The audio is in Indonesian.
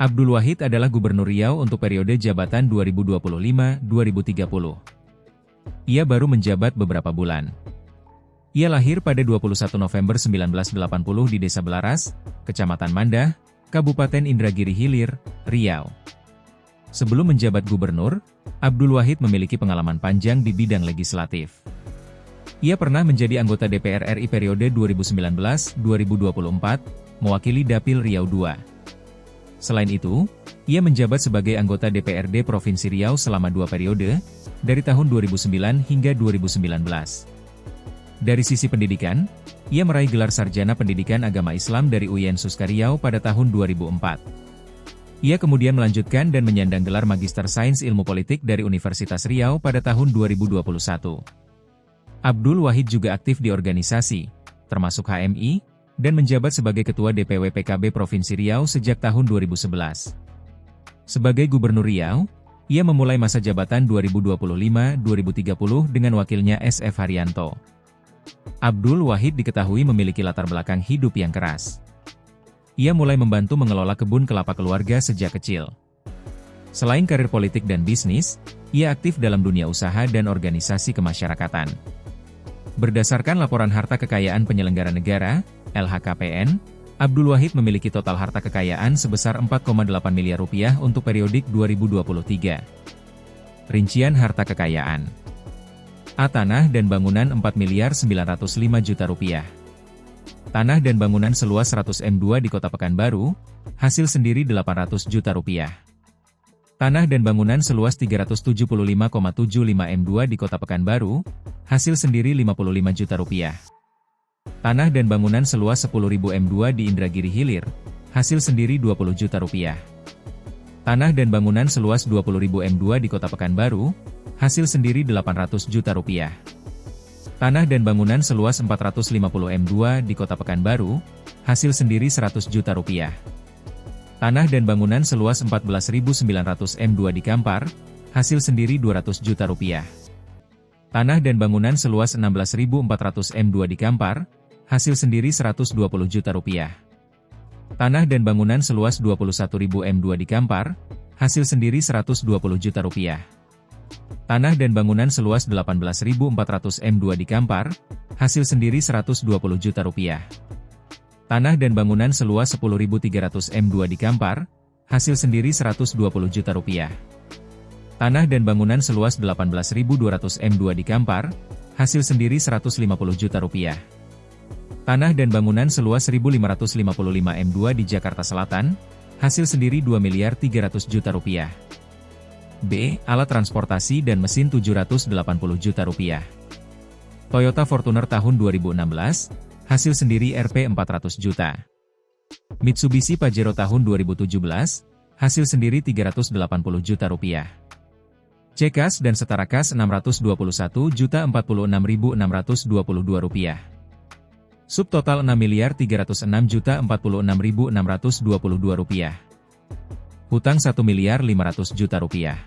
Abdul Wahid adalah Gubernur Riau untuk periode jabatan 2025-2030. Ia baru menjabat beberapa bulan. Ia lahir pada 21 November 1980 di Desa Belaras, Kecamatan Mandah, Kabupaten Indragiri Hilir, Riau. Sebelum menjabat gubernur, Abdul Wahid memiliki pengalaman panjang di bidang legislatif. Ia pernah menjadi anggota DPR RI periode 2019-2024, mewakili Dapil Riau II. Selain itu, ia menjabat sebagai anggota DPRD Provinsi Riau selama 2 periode, dari tahun 2009 hingga 2019. Dari sisi pendidikan, ia meraih gelar Sarjana Pendidikan Agama Islam dari UIN Suska Riau pada tahun 2004. Ia kemudian melanjutkan dan menyandang gelar Magister Sains Ilmu Politik dari Universitas Riau pada tahun 2021. Abdul Wahid juga aktif di organisasi, termasuk HMI, dan menjabat sebagai Ketua DPW PKB Provinsi Riau sejak tahun 2011. Sebagai Gubernur Riau, ia memulai masa jabatan 2025-2030 dengan wakilnya SF Haryanto. Abdul Wahid diketahui memiliki latar belakang hidup yang keras. Ia mulai membantu mengelola kebun kelapa keluarga sejak kecil. Selain karir politik dan bisnis, ia aktif dalam dunia usaha dan organisasi kemasyarakatan. Berdasarkan laporan harta kekayaan penyelenggara negara, LHKPN, Abdul Wahid memiliki total harta kekayaan sebesar 4,8 miliar rupiah untuk periodik 2023. Rincian harta kekayaan. A. Tanah dan bangunan 4 miliar 905 juta rupiah. Tanah dan bangunan seluas 100 M2 di Kota Pekanbaru, hasil sendiri 800 juta rupiah. Tanah dan bangunan seluas 375,75 M2 di Kota Pekanbaru, hasil sendiri 55 juta rupiah. Tanah dan bangunan seluas 10.000 M2 di Indragiri Hilir, hasil sendiri 20 juta rupiah. Tanah dan bangunan seluas 20.000 M2 di Kota Pekanbaru, hasil sendiri 800 juta rupiah. Tanah dan bangunan seluas 450 M2 di Kota Pekanbaru, hasil sendiri 100 juta rupiah. Tanah dan bangunan seluas 14.900 M2 di Kampar, hasil sendiri 200 juta rupiah. Tanah dan bangunan seluas 16.400 M2 di Kampar, hasil sendiri 120 juta rupiah. Tanah dan bangunan seluas 21.000 M2 di Kampar, hasil sendiri 120 juta rupiah. Tanah dan bangunan seluas 18.400 M2 di Kampar, hasil sendiri 120 juta rupiah. Tanah dan bangunan seluas 10.300 M2 di Kampar, hasil sendiri 120 juta rupiah. Tanah dan bangunan seluas 18.200 M2 di Kampar, hasil sendiri 150 juta rupiah. Tanah dan bangunan seluas 1.555 M2 di Jakarta Selatan, hasil sendiri 2 miliar 300 juta rupiah. B. Alat transportasi dan mesin 780 juta rupiah. Toyota Fortuner tahun 2016, hasil sendiri Rp 400 juta. Mitsubishi Pajero tahun 2017, hasil sendiri 380 juta rupiah. C-Kas dan setara kas 621.046.622 rupiah. Subtotal 6.306.046.622 rupiah. Hutang 1.500.000 juta rupiah.